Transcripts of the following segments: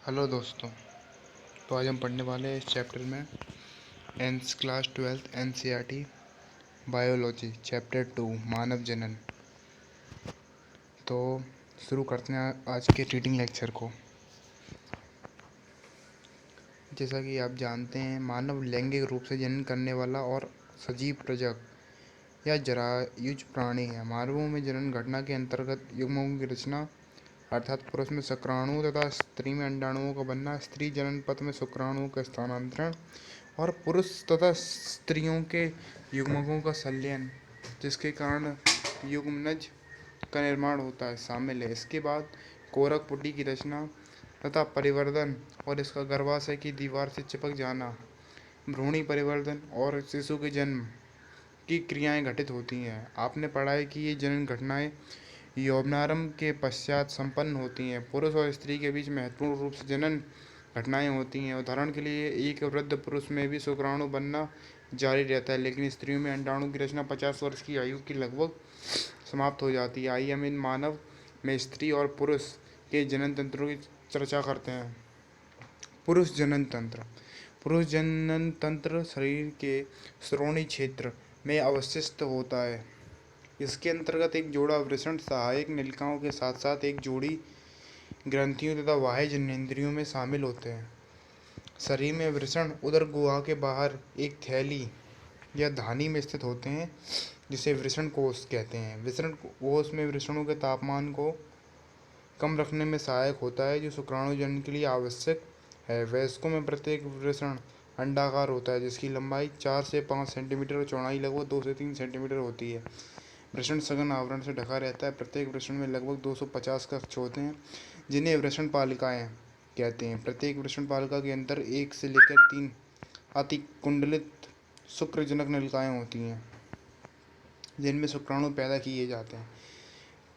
Hello दोस्तों। तो आज हम पढ़ने वाले हैं इस चैप्टर में एंस class 12th NCERT biology chapter 2 मानव जनन। तो शुरू करते हैं आज के रीडिंग लेक्चर को। जैसा कि आप जानते हैं, मानव लैंगिक रूप से जनन करने वाला और सजीव प्रजक या जरायुज प्राणी है। मानवों में जनन घटना के अंतर्गत युग्मों की रचना अर्थात पुरुष में शुक्राणु तथा स्त्री में अंडाणुओं का बनना, स्त्री जनन पथ में शुक्राणुओं का स्थानांतरण और पुरुष तथा स्त्रियों के युग्मकों का संलयन, जिसके कारण युग्मनज का निर्माण होता है, शामिल है। इसके बाद कोरक पुटी की रचना तथा परिवर्धन और इसका गर्भाशय की दीवार से चिपक जाना, भ्रूणी परिवर्धन और शिशु के जन्म की क्रियाएं घटित होती हैं। आपने पढ़ा है कि ये जनन घटनाएं यौवनारंभ के पश्चात संपन्न होती हैं। पुरुष और स्त्री के बीच महत्वपूर्ण रूप से जनन घटनाएं होती हैं। उदाहरण के लिए एक वृद्ध पुरुष में भी शुक्राणु बनना जारी रहता है, लेकिन स्त्रियों में अंडाणु की रचना 50 वर्ष की आयु की लगभग समाप्त हो जाती है। आइए हम इन मानव में स्त्री और पुरुष के जनन तंत्रों की चर्चा करते हैं। पुरुष जनन तंत्र। पुरुष जनन तंत्र शरीर के श्रोणि क्षेत्र में अवस्थित होता है। इसके अंतर्गत एक जोड़ा वृषण सहायक नलिकाओं के साथ साथ एक जोड़ी ग्रंथियों तथा बाह्य जननेंद्रियों में शामिल होते हैं। शरीर में वृषण उदर गुहा के बाहर एक थैली या धानी में स्थित होते हैं, जिसे वृषण कोश कहते हैं। वृषण कोश में वृषणों के तापमान को कम रखने में सहायक होता है, जो शुक्राणु जनन के लिए आवश्यक है। वयस्कों में प्रत्येक वृषण अंडाकार होता है, जिसकी लंबाई 4 से 5 सेंटीमीटर और चौड़ाई लगभग 2 से 3 सेंटीमीटर होती है। वृषण सघन आवरण से ढका रहता है। प्रत्येक वृषण में लगभग 250 कक्ष होते हैं, जिन्हें वृषण पालिकाएं कहते हैं। प्रत्येक वृषण पालिका के अंदर 1 से लेकर 3 अतिकुंडलित शुक्रजनक नलिकाएं होती हैं, जिनमें शुक्राणु पैदा किए जाते हैं।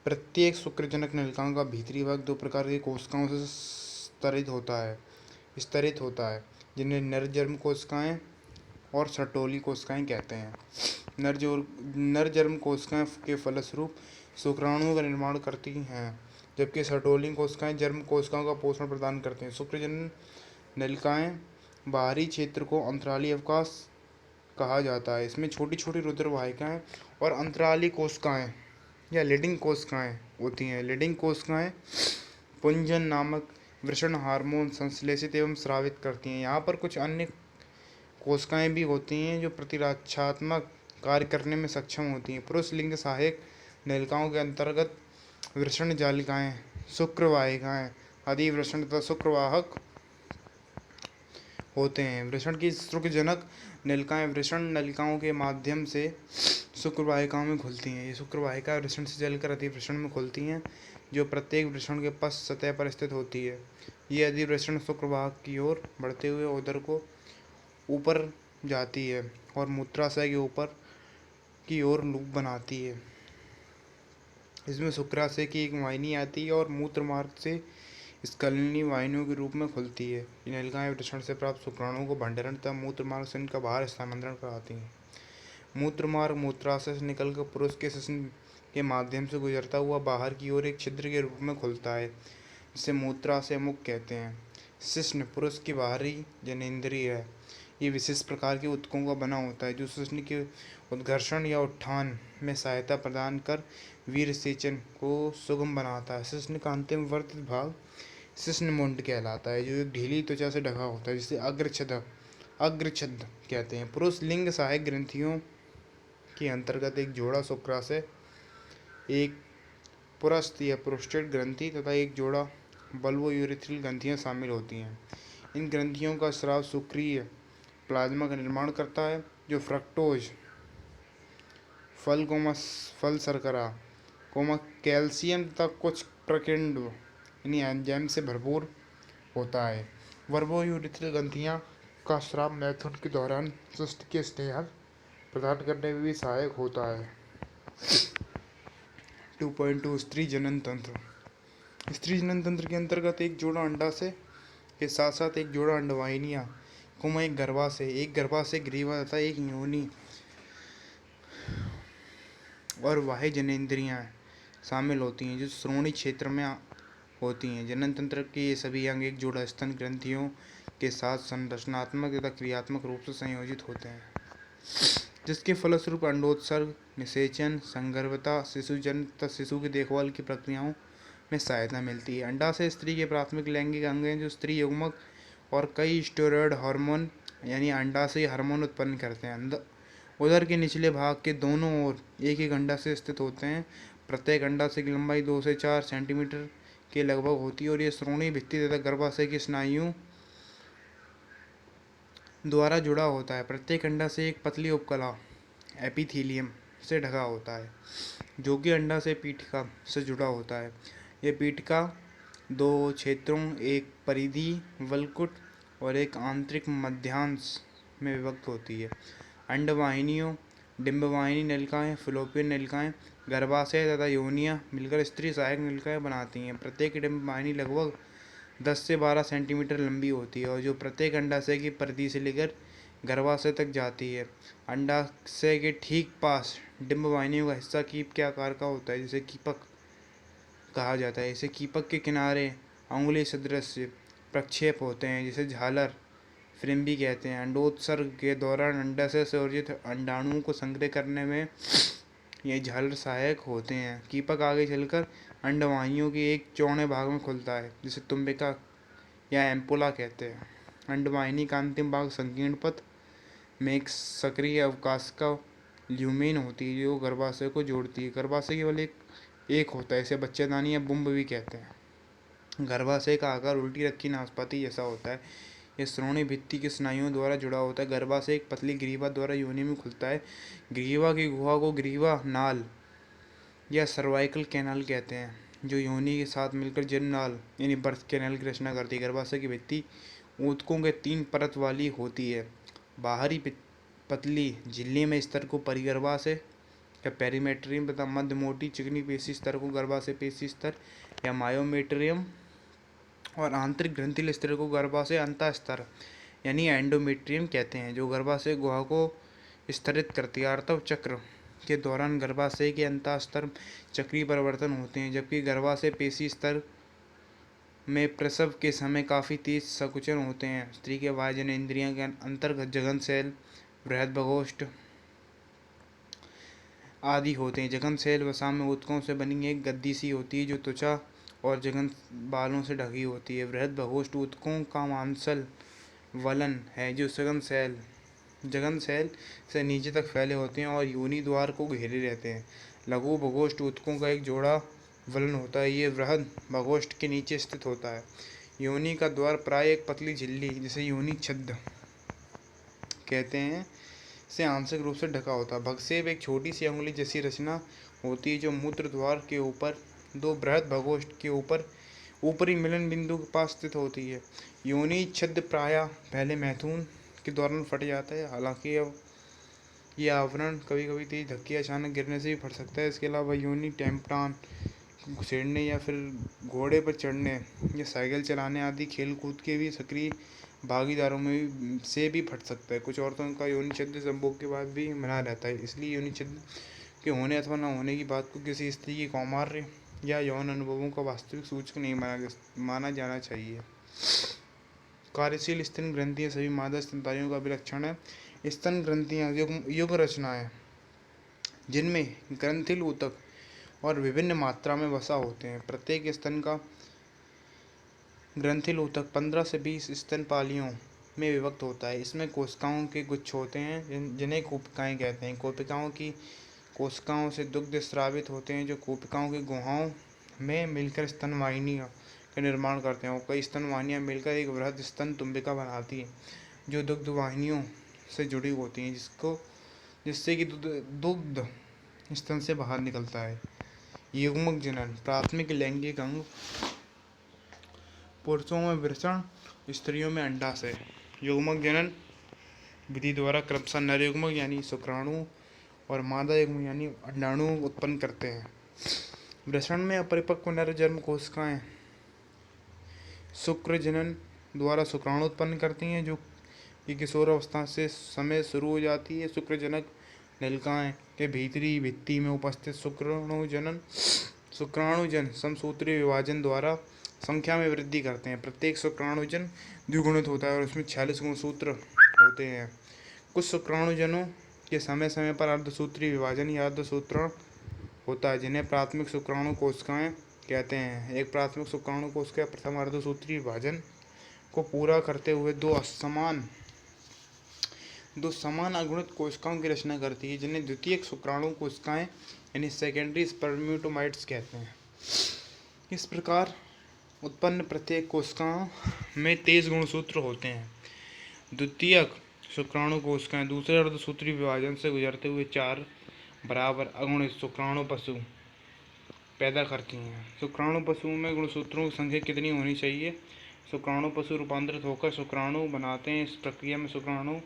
प्रत्येक शुक्रजनक नलिकाओं का भीतरी भाग 2 प्रकार की कोशिकाओं से स्तरित होता है, जिन्हें नरजर्म कोशिकाएं और सर्टोली कोशिकाएं कहते हैं। नरजर्म कोशिकाएं के फलस्वरूप शुक्राणुओं का निर्माण करती हैं, जबकि सर्टोली कोशिकाएं जर्म कोशिकाओं का पोषण प्रदान करते हैं। शुक्रजनन नलिकाएं बाहरी क्षेत्र को अंतराली अवकाश कहा जाता है। इसमें छोटी छोटी रुधिरवाहिकाएं और अंतराली कोशिकाएं या लीडिंग कोशिकाएं होती हैं। लीडिंग कोशिकाएं पुंजन नामक वृषण हार्मोन संश्लेषित एवं स्रावित करती हैं। यहाँ पर कुछ अन्य कोशिकाएं भी होती हैं जो प्रतिरक्षात्मक कार्य करने में सक्षम होती हैं। पुरुष लिंग सहायक नलिकाओं के अंतर्गत वृषण जालिकाएं, शुक्रवाहिकाएं, अधिवृषण तथा शुक्रवाहक होते हैं। वृषण की शुक्रजनक नलिकाएं वृषण नलिकाओं के माध्यम से शुक्रवाहिकाओं में खुलती हैं। ये शुक्रवाहिका वृषण से चलकर अधिवृषण में खुलती हैं, जो प्रत्येक वृषण के पश्च सतह पर स्थित होती है। ये अधिवृषण शुक्रवाहक की ओर बढ़ते हुए उदर को ऊपर जाती है और मूत्राशय के ऊपर की ओर लूप बनाती है। इसमें शुक्राशय की एक वाहिनी आती है और मूत्र मार्ग से स्खलनी वाहिनियों के रूप में खुलती है। ये नलिकाएं वृषण से प्राप्त शुक्राणुओं को भंडारण तथा मूत्र मार्ग से इनका बाहर स्थानांतरण कराती हैं। मूत्र मार्ग मूत्राशय से निकलकर पुरुष के शिश्न के माध्यम से गुजरता हुआ बाहर की ओर एक छिद्र के रूप में खुलता है, जिसे मूत्राशय मुख कहते हैं। शिश्न पुरुष की बाहरी जननेंद्रिय है। ये विशेष प्रकार के ऊतकों का बना होता है, जो शिश्न के उद्घर्षण या उत्थान में सहायता प्रदान कर वीर्य सेचन को सुगम बनाता है। शिश्न का अंतिम वर्तित भाग शिश्न मुंड कहलाता है, जो एक ढीली त्वचा से ढका होता है, जिसे अग्रछद कहते हैं। पुरुष लिंग सहायक ग्रंथियों के अंतर्गत एक जोड़ा शुक्राशय, एक पुरस्थ या प्रोस्टेट ग्रंथि तथा एक जोड़ा बल्बोयूरेथ्रल ग्रंथियां शामिल होती हैं। इन ग्रंथियों का स्राव शुक्रीय प्लाज्मा का निर्माण करता है, जो फ्रक्टोज, फल शर्करा, कैल्शियम तथा कुछ प्रकींड यानी एंजाइम से भरपूर होता है। बल्बोयूरेथ्रल ग्रंथियां का स्राव मैथुन के दौरान शिशु के स्नेह प्रदान करने में भी सहायक होता है। 2.2 स्त्री जनन तंत्र। स्त्री जनन तंत्र के अंतर्गत एक जोड़ा अंडाशय के साथ साथ एक जोड़ा अंडवाहिनियां, एक गर्भाशय, ग्रीवा तथा एक योनि और बाह्य जननेंद्रियां शामिल होती हैं, जो श्रोणि क्षेत्र में होती हैं। जनन तंत्र के ये सभी अंग एक जोड़ा स्तन ग्रंथियों के साथ संरचनात्मक तथा क्रियात्मक रूप से संयोजित होते हैं, जिसके फलस्वरूप अंडोत्सर्ग, निषेचन, संगर्भता, शिशुजन्म तथा शिशु की देखभाल की प्रक्रियाओं में सहायता मिलती है। अंडाशय स्त्री के प्राथमिक लैंगिक अंग हैं जो स्त्री युग्मक और कई स्टेरॉयड हार्मोन यानी अंडाशय हार्मोन उत्पन्न करते हैं। उदर के निचले भाग के दोनों ओर एक एक अंडाशय स्थित होते हैं। प्रत्येक अंडाशय की लंबाई 2 से 4 सेंटीमीटर के लगभग होती है और ये श्रोणि भित्ति तथा गर्भाशय की स्नायुओं द्वारा जुड़ा होता है। प्रत्येक अंडाशय एक पतली उपकला एपिथीलियम से ढका होता है, जो कि अंडाशय पीठिका से जुड़ा होता है। यह पीठिका दो क्षेत्रों, एक परिधि वलकुट और एक आंतरिक मध्यांश में विभक्त होती है। अंडवाहिनियों, डिंबवाहिनी नलिकाएं, फलोपियन नलिकाएं, गर्भाशय तथा योनियां मिलकर स्त्री सहायक नलिकाएं बनाती हैं। प्रत्येक डिंबवाहिनी लगभग 10 से 12 सेंटीमीटर लंबी होती है और जो प्रत्येक अंडाशय की परिधि से लेकर गर्भाशय तक जाती है। अंडाशय के ठीक पास डिंबवाहिनियों का हिस्सा कीप के आकार का होता है, जिसे कीपक कहा जाता है। इसे कीपक के किनारे अंगुली सदृश प्रक्षेप होते हैं, जिसे झालर फ्रेम भी कहते हैं। अंडोत्सर्ग के दौरान अंडाशय से अर्जित अंडाणुओं को संग्रह करने में ये झालर सहायक होते हैं। कीपक आगे चलकर अंडवाहिनियों के एक चौड़े भाग में खुलता है, जिसे तुम्बिका या एम्पुला कहते हैं। अंडवाहिनी का अंतिम भाग संकीर्ण पथ में एक सक्रिय अवकाशिका ल्यूमेन होती है, जो गर्भाशय को जोड़ती है। गर्भाशय केवल एक होता है, इसे बच्चेदानी या बुम्ब भी कहते हैं। गर्भाशय का आकार उल्टी रखी नाशपाती जैसा होता है। यह श्रोणि भित्ति के स्नायुओं द्वारा जुड़ा होता है। गर्भाशय एक पतली ग्रीवा द्वारा योनि में खुलता है। ग्रीवा की गुहा को ग्रीवा नाल या सर्वाइकल कैनाल कहते हैं, जो योनि के साथ मिलकर जन्म नाल यानी बर्थ कैनाल की रचना करती है। गर्भाशय की भित्ति ऊतकों के 3 परत वाली होती है। बाहरी पतली झिल्ली में स्तर को परिगर्भाशय या पेरीमेट्रियम तथा मध्य मोटी चिकनी पेशी स्तर को गर्भाशय पेशी स्तर या मायोमेट्रियम और आंतरिक ग्रंथिल स्तर को गर्भाशय अंतःस्तर यानी एंडोमेट्रियम कहते हैं, जो गर्भाशय गुहा को स्तरित करती है। आर्तव चक्र के दौरान गर्भाशय के अंतःस्तर चक्रीय परिवर्तन होते हैं, जबकि गर्भाशय पेशी स्तर में प्रसव के समय काफ़ी तेज संकुचन होते हैं। स्त्री के बाह्य जननेंद्रियों के अंतर्गत जघन सेल, बृहद्भगोष्ठ आदि होते हैं। जघन सेल वसा में ऊतकों से बनी एक गद्दी सी होती है, जो त्वचा और जघन बालों से ढकी होती है। बृहद्भगोष्ठ ऊतकों का मांसल वलन है, जो जघन सेल से नीचे तक फैले होते हैं और योनि द्वार को घेरे रहते हैं। लघु भगोष्ठ ऊतकों का एक जोड़ा वलन होता है, ये बृहद भगोष्ठ के नीचे स्थित होता है। योनि का द्वार प्राय एक पतली झिल्ली, जिसे योनि छद्म कहते हैं, से आंशिक रूप से ढका होता है। भगसेप एक छोटी सी अंगुली जैसी रचना होती है, जो मूत्र द्वार के ऊपर दो बृहद भगोष्ठ के ऊपरी मिलन बिंदु के पास स्थित होती है। योनि छद्म प्रायः पहले मैथुन के दौरान फट जाता है। हालांकि अब यह आवरण कभी कभी तेज धक्के अचानक गिरने से भी फट सकता है। इसके अलावा योनि टेम्पटान घुसेड़ने या फिर घोड़े पर चढ़ने या साइकिल चलाने आदि खेल कूद के भी सक्रिय भागीदारों में से भी फट सकता है। कुछ औरतों का योनि छद्म संभोग के बाद भी बना रहता है, इसलिए योनि छद्म के होने अथवा न होने की बात को किसी स्त्री की कौमार्य या यौन अनुभवों का वास्तविक सूचक नहीं माना जाना चाहिए। कार्यशील स्तन ग्रंथियां सभी मादा स्तनधारियों का अभिलक्षण है। स्तन ग्रंथियां युग रचनाएं, जिनमें ग्रंथिल ऊतक और विभिन्न मात्रा में वसा होते हैं। प्रत्येक स्तन का ग्रंथिल ऊतक 15 से 20 स्तनपालियों में विभक्त होता है। इसमें कोशिकाओं के गुच्छ होते हैं, जिन्हें कोशिकाएं कहते हैं। कोशिकाओं की कोशिकाओं से दुग्ध स्रावित होते हैं, जो कोशिकाओं की गुहाओं में मिलकर स्तनवाहिनियों का निर्माण करते हैं। और कई स्तनवाहिनियां मिलकर एक वृहद स्तन तुम्बिका बनाती है, जो दुग्ध वाहिनियों से जुड़ी होती हैं, जिससे कि दुग्ध स्तन से बाहर निकलता है। युग्मक जनन प्राथमिक लैंगिक अंग। पुरुषों में वृषण, स्त्रियों में अंडाशय। युग्मक जनन विधि द्वारा क्रमशः नर युग्मक यानी शुक्राणु और मादा युग्मक यानी अंडाणु उत्पन्न करते हैं। वृषण में अपरिपक्व नर जन्म कोशिकाएं शुक्र जनन द्वारा शुक्राणु उत्पन्न करती हैं, जो कि किशोर अवस्था से समय शुरू हो जाती है। शुक्रजनक नलिकाएं के भीतरी भित्ति में उपस्थित शुक्राणुजन समसूत्री विभाजन द्वारा संख्या में वृद्धि करते हैं। प्रत्येक शुक्राणुजन द्विगुणित होता है और उसमें 46 गुणसूत्र होते हैं। कुछ शुक्राणुजनों के समय समय पर अर्धसूत्री विभाजन या अर्धसूत्रण होता है, जिन्हें प्राथमिक शुक्राणु कोशिकाएं कहते हैं। एक प्राथमिक शुक्राणु कोशिका प्रथम अर्धसूत्री विभाजन को पूरा करते हुए दो समान अगुणित कोशिकाओं की रचना करती है, जिन्हें द्वितीयक शुक्राणु कोशिकाएं यानी सेकेंडरी स्पर्मेटोमाइट्स कहते हैं। इस प्रकार उत्पन्न प्रत्येक कोशिका में 23 गुणसूत्र होते हैं। द्वितीयक शुक्राणु कोशिकाएं दूसरे अर्धसूत्री विभाजन से गुजरते हुए 4 बराबर अगुणित शुक्राणु पशु पैदा करती हैं। शुक्राणु पशुओं में गुणसूत्रों की संख्या कितनी होनी चाहिए? शुक्राणु पशु रूपांतरित होकर शुक्राणु बनाते हैं। इस प्रक्रिया में शुक्राणु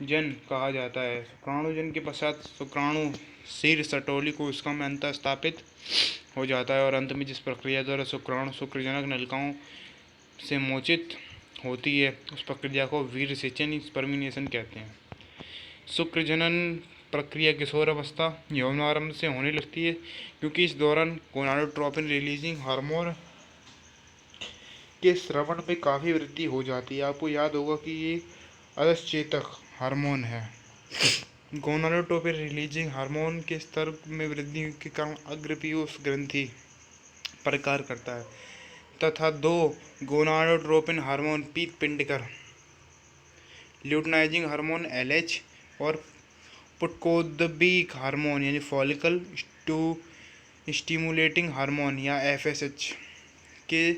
जन कहा जाता है। शुक्राणु जन के पश्चात शुक्राणु शीर्ष सटोली कोशिका में अंतः स्थापित हो जाता है और अंत में जिस प्रक्रिया द्वारा शुक्राणु शुक्रजनक नलिकाओं से मोचित होती है उस प्रक्रिया को वीर्यसेचन स्पर्मिनेशन कहते हैं। शुक्रजनन प्रक्रिया किशोर अवस्था यौवनारंभ से होने लगती है, क्योंकि इस दौरान गोनाडोट्रोपिन रिलीजिंग हार्मोन के स्रावन में काफ़ी वृद्धि हो जाती है। आपको याद होगा कि ये अदस्चेतक हार्मोन है। गोनाडोट्रोपिन रिलीजिंग हार्मोन के स्तर में वृद्धि के कारण अग्रपीयूष ग्रंथि पर कार्य करता है तथा 2 गोनाडोट्रोपिन हार्मोन पीत पिंडकर ल्यूटिनाइजिंग हार्मोन LH और पुटकोद्दीपक हार्मोन यानी फॉलिकल स्टिमुलेटिंग हार्मोन या FSH के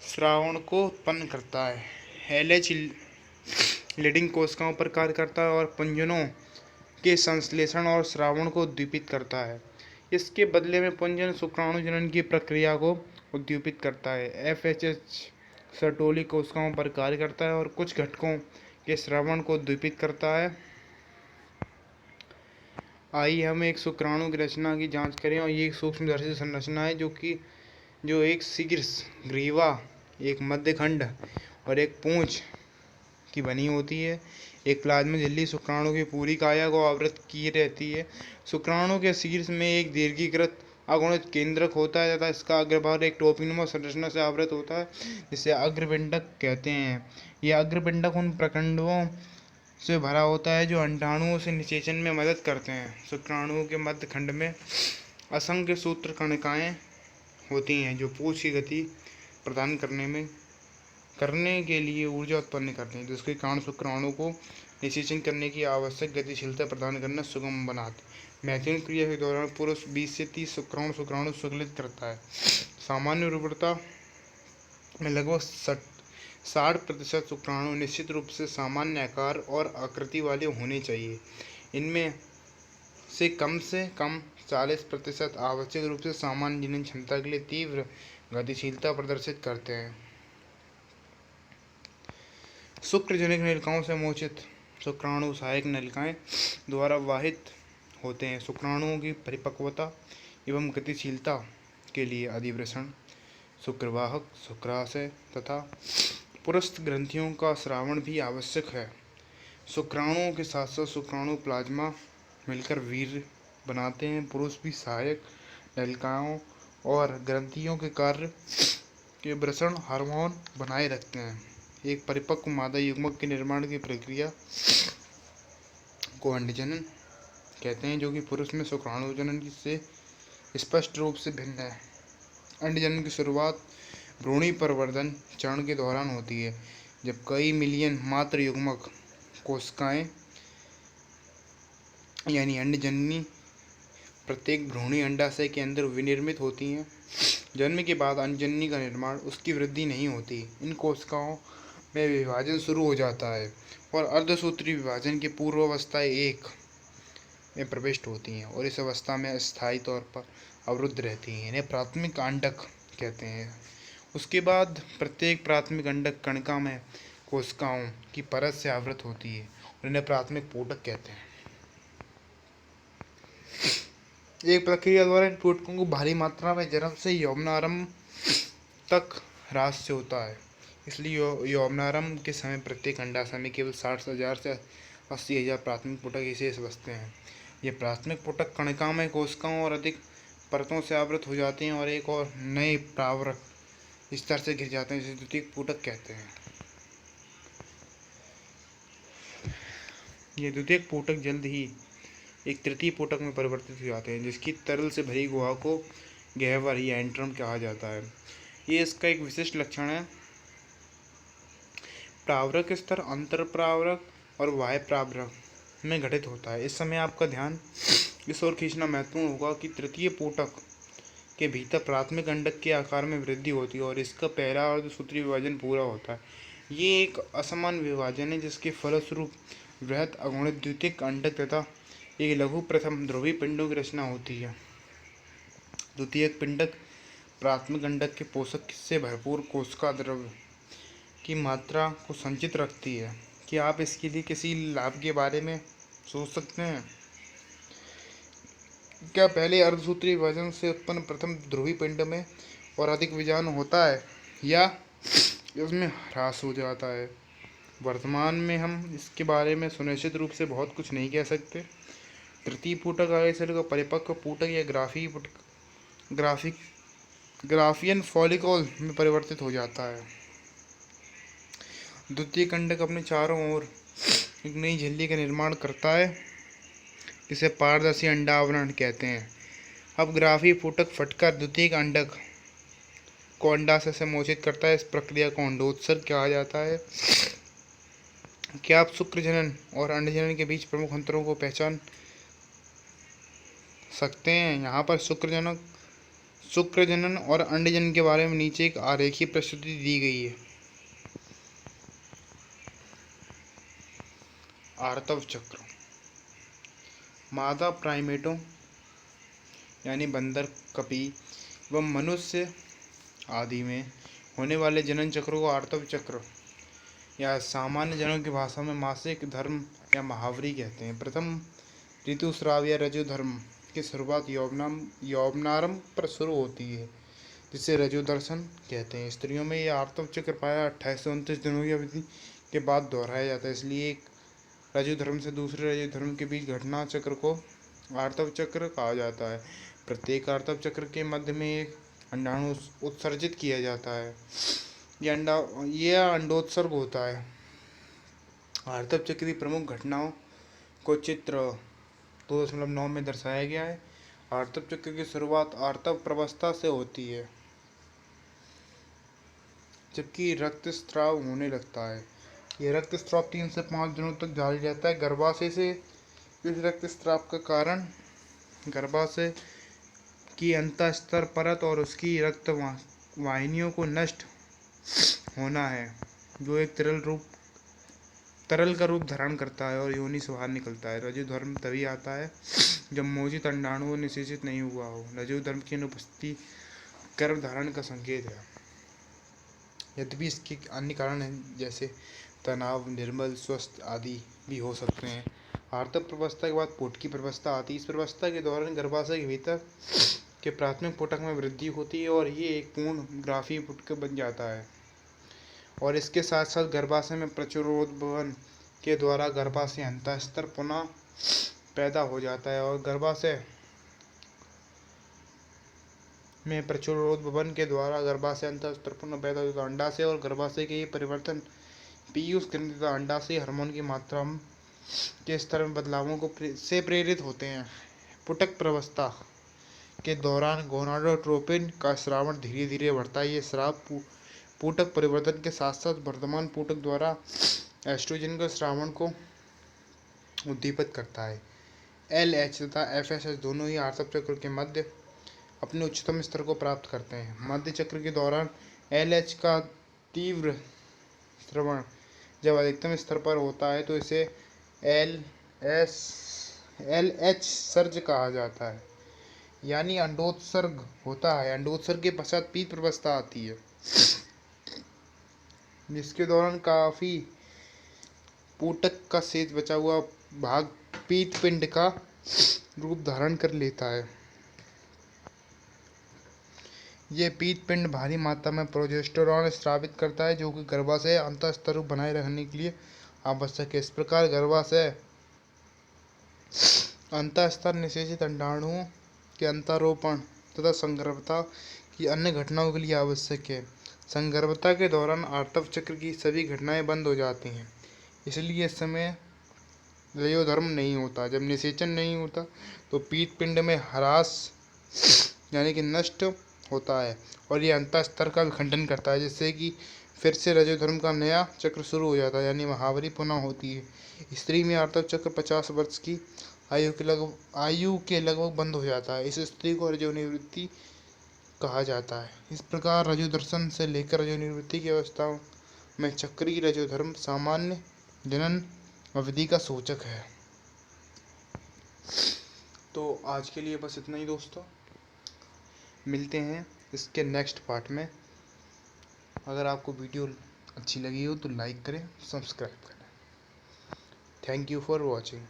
स्रावण को उत्पन्न करता है। LH लीडिंग कोशिकाओं पर कार्य करता है और पुंजनों के संश्लेषण और स्रावण को उद्दीपित करता है। इसके बदले में पुंजन शुक्राणु जनन की प्रक्रिया को उद्दीपित करता है। FSH सर्टोली कोशिकाओं पर कार्य करता है और कुछ घटकों के स्रावण को उद्दीपित करता है। आइए हम एक शुक्राणु की रचना की जांच करें। और ये एक सूक्ष्मदर्शी संरचना है जो एक शीर्ष ग्रीवा, एक मध्यखंड और एक पूंछ की बनी होती है। एक प्लाज्मा झिल्ली शुक्राणु की पूरी काया को आवृत किए रहती है। शुक्राणु के शीर्ष में एक दीर्घीकृत अगुणित केंद्रक होता है तथा इसका अग्रभाग एक टोपीनुमा संरचना से आवृत होता है, जिसे अग्रपिंडक कहते हैं। यह अग्रपिंडक उन प्रखंडों से भरा होता है जो अंडाणुओं से निषेचन में मदद करते हैं। शुक्राणु के मध्य खंड में असंख्य सूत्र कणिकाएं होती हैं जो पूंछ की गति प्रदान करने के लिए ऊर्जा उत्पन्न करते हैं, जिसके कारण शुक्राणु को निषेचन करने की आवश्यक गतिशीलता प्रदान करना सुगम बनाते हैं। मैचिंग क्रिया के दौरान पुरुष 20 से 30 शुक्राणु संकलित करता है। सामान्य उर्वरता में लगभग 60% शुक्राणु निश्चित रूप से सामान्य आकार और आकृति वाले होने चाहिए। इनमें से कम 40% आवश्यक रूप से सामान्य जनन क्षमता के लिए तीव्र गतिशीलता प्रदर्शित करते हैं। शुक्रजनक नलिकाओं से मोचित शुक्राणु सहायक नलिकाएं द्वारा वाहित होते हैं। शुक्राणुओं की परिपक्वता एवं गतिशीलता के लिए अधिवृषण, शुक्रवाहक, शुक्राशय तथा पुरस्थ ग्रंथियों का स्रावण भी आवश्यक है। शुक्राणुओं के साथ साथ शुक्राणु प्लाज्मा मिलकर वीर्य बनाते हैं। पुरुष भी सहायक नलिकाओं और ग्रंथियों के कार्य के वृषण हार्मोन बनाए रखते हैं। एक परिपक्व मादा युग्मक के निर्माण की प्रक्रिया को अंडजनन कहते हैं, जो कि पुरुष में शुक्राणु जनन से स्पष्ट रूप से भिन्न है। अंडजनन की शुरुआत भ्रूणी प्रवर्धन चरण के दौरान होती है, जब कई मिलियन मात्र युग्मक कोशिकाएं यानी अंडजननी प्रत्येक भ्रूणी अंडाशय के अंदर विनिर्मित होती हैं। जन्म के बाद अंडजननी का निर्माण, उसकी वृद्धि नहीं होती। इन कोशिकाओं में विभाजन शुरू हो जाता है और अर्धसूत्री विभाजन की पूर्वावस्था 1 में प्रविष्ट होती हैं और इस अवस्था में अस्थायी तौर पर अवरुद्ध रहती हैं। इन्हें प्राथमिक अंडक कहते हैं। उसके बाद प्रत्येक प्राथमिक अंडक कणिका में कोशिकाओं की परत से आवृत होती है और इन्हें प्राथमिक पोटक कहते हैं। एक प्रक्रिया द्वारा इन पोटकों को भारी मात्रा में जन्म से यौवनारंभ तक ह्रास से होता है। इसलिए यौवनारंभ के समय प्रत्येक अंडाशय में केवल 60,000 से 80,000 प्राथमिक पोटक ही शेष बचते हैं। ये प्राथमिक पोटक कणिका में कोशिकाओं और अधिक परतों से आवृत हो जाते हैं और एक और नए प्रावरक स्तर से गिर जाते हैं, जिसे द्वितीयक पूटक कहते हैं। ये द्वितीयक पूटक जल्द ही एक तृतीय पूटक में परिवर्तित हो जाते हैं, जिसकी तरल से भरी गुहा को गह्वर या एंट्रम कहा जाता है। ये इसका एक विशिष्ट लक्षण है। प्रावरक स्तर अंतर प्रावरक और बाह्य प्रावरक में घटित होता है। इस समय आपका ध्यान इस ओर खींचना महत्वपूर्ण होगा कि तृतीय पूटक के भीतर प्राथमिक अंडक के आकार में वृद्धि होती है और इसका पहला अर्धसूत्री विभाजन पूरा होता है। ये एक असमान विभाजन है, जिसके फलस्वरूप वृहत अगुणित द्वितीयक अंडक तथा एक लघु प्रथम ध्रुवीय पिंडों की रचना होती है। द्वितीयक पिंडक प्राथमिक अंडक के पोषक से भरपूर कोशिका द्रव्य की मात्रा को संचित रखती है। क्या आप इसके लिए किसी लाभ के बारे में सोच सकते हैं? क्या पहले अर्धसूत्री विभाजन से उत्पन्न प्रथम ध्रुवीय पिंड में और अधिक विजान होता है या इसमें ह्रास हो जाता है? वर्तमान में हम इसके बारे में सुनिश्चित रूप से बहुत कुछ नहीं कह सकते। तृतीय पूटक आगे चलकर परिपक्व पूटक या ग्राफियन फॉलिकल में परिवर्तित हो जाता है। द्वितीय कंडक अपने चारों ओर एक नई झिल्ली का निर्माण करता है, इसे पारदर्शी अंडा आवरण कहते हैं। अब ग्राफीय पूटक फटकर द्वितीय अंडक को अंडाशय से मोचित करता है। इस प्रक्रिया को अंडोत्सर्ग कहा जाता है। क्या आप शुक्र जनन और अंड जनन के बीच प्रमुख अंतरों को पहचान सकते हैं? यहाँ पर शुक्र जनन और अंड जनन के बारे में नीचे एक आरेखीय प्रस्तुति दी गई है। आर्तव चक्र मादा प्राइमेटों यानी बंदर, कपी एवं मनुष्य आदि में होने वाले जनन चक्रों को आर्तव चक्र या सामान्य जनों की भाषा में मासिक धर्म या महावरी कहते हैं। प्रथम ऋतुस्राव या रजो धर्म की शुरुआत यौवनारंभ पर शुरू होती है, जिसे रजो दर्शन कहते हैं। स्त्रियों में यह आर्तव चक्र प्रायः 28 से 29 दिनों की अवधि के बाद दोहराया जाता है। इसलिए एक रजो धर्म से दूसरे रजो धर्म के बीच घटना चक्र को आर्तव चक्र कहा जाता है। प्रत्येक आर्तव चक्र के मध्य में एक अंडाणु उत्सर्जित किया जाता है। यह अंडोत्सर्ग होता है। आर्तव चक्र की प्रमुख घटनाओं को चित्र 2.9 में दर्शाया गया है। आर्तव चक्र की शुरुआत आर्तव प्रवस्था से होती है, जबकि रक्तस्राव होने लगता है। यह रक्तस्राव 3 से 5 दिनों तक जारी रहता है। गर्भाशय से इस रक्तस्राव का कारण गर्भाशय की अंतःस्तर परत और उसकी रक्त वाहिनियों को नष्ट होना है, जो एक तरल का रूप धारण करता है और योनि से बाहर निकलता है। रजो धर्म तभी आता है जब मोचित अंडाणु निषेचित नहीं हुआ हो। रजो धर्म की अनुपस्थिति गर्भधारण का संकेत है, यद्यपि इसके अन्य कारण हैं, जैसे तनाव, निर्मल, स्वस्थ आदि भी हो सकते हैं। आर्तव प्रवस्था के बाद पूटकी प्रवस्था आती है। इस प्रवस्था के दौरान गर्भाशय के भीतर के प्राथमिक पूटक में वृद्धि होती है और ये एक पूर्ण ग्राफीय पूटक बन जाता है। और इसके साथ साथ गर्भाशय में प्रचुरोद्भवन के द्वारा गर्भाशय अंतःस्तर पुनः पैदा हो जाता है। और गर्भाशय में प्रचुरोद्भवन के द्वारा गर्भाशय अंतःस्तर पुनः पैदा हो जाता है। अंडाशय और गर्भाशय के ये परिवर्तन पीयूष ग्रंथि तथा अंडाशय हार्मोन की मात्रा के स्तर में बदलावों से प्रेरित होते हैं। पूटक प्रवस्था के दौरान गोनाडोट्रोपिन का स्रावण धीरे धीरे बढ़ता है। ये स्राव पूटक परिवर्तन के साथ साथ वर्तमान पूटक द्वारा एस्ट्रोजन के स्रावण को उद्दीपित करता है। LH तथा FSH दोनों ही आर्तव चक्र के मध्य अपने उच्चतम स्तर को प्राप्त करते हैं। मध्य चक्र के दौरान LH का तीव्र स्रावण जब अधिकतम स्तर पर होता है तो इसे LH सर्ज कहा जाता है, यानी अंडोत्सर्ग होता है। अंडोत्सर्ग के पश्चात पीत प्रवस्था आती है, जिसके दौरान काफी पूटक का शेष बचा हुआ भाग पीत पिंड का रूप धारण कर लेता है। यह पीत पिंड भारी मात्रा में प्रोजेस्टेरॉन स्रावित करता है, जो कि गर्भाशय अंतःस्तर बनाए रखने के लिए आवश्यक है। इस प्रकार गर्भाशय अंतःस्तर निषेचित अंडाणुओं के अंतरोपण तथा संगर्भता की अन्य घटनाओं के लिए आवश्यक है। संगर्भता के दौरान आर्तव चक्र की सभी घटनाएं बंद हो जाती हैं, इसलिए इस समय रजोधर्म नहीं होता। जब निषेचन नहीं होता तो पीत पिंड में ह्रास यानी कि नष्ट होता है और ये अंतःस्तर का विखंडन करता है, जिससे कि फिर से रजोधर्म का नया चक्र शुरू हो जाता है, यानी महावरी पुनः होती है। स्त्री में आर्तव चक्र 50 वर्ष की आयु के लगभग बंद हो जाता है। इस स्त्री को रजोनिवृत्ति कहा जाता है। इस प्रकार रजोदर्शन से लेकर रजोनिवृत्ति की अवस्थाओं में चक्रीय रजोधर्म सामान्य जनन अवधि का सूचक है। तो आज के लिए बस इतना ही दोस्तों, मिलते हैं इसके नेक्स्ट पार्ट में। अगर आपको वीडियो अच्छी लगी हो तो लाइक करें, सब्सक्राइब करें। Thank you for watching.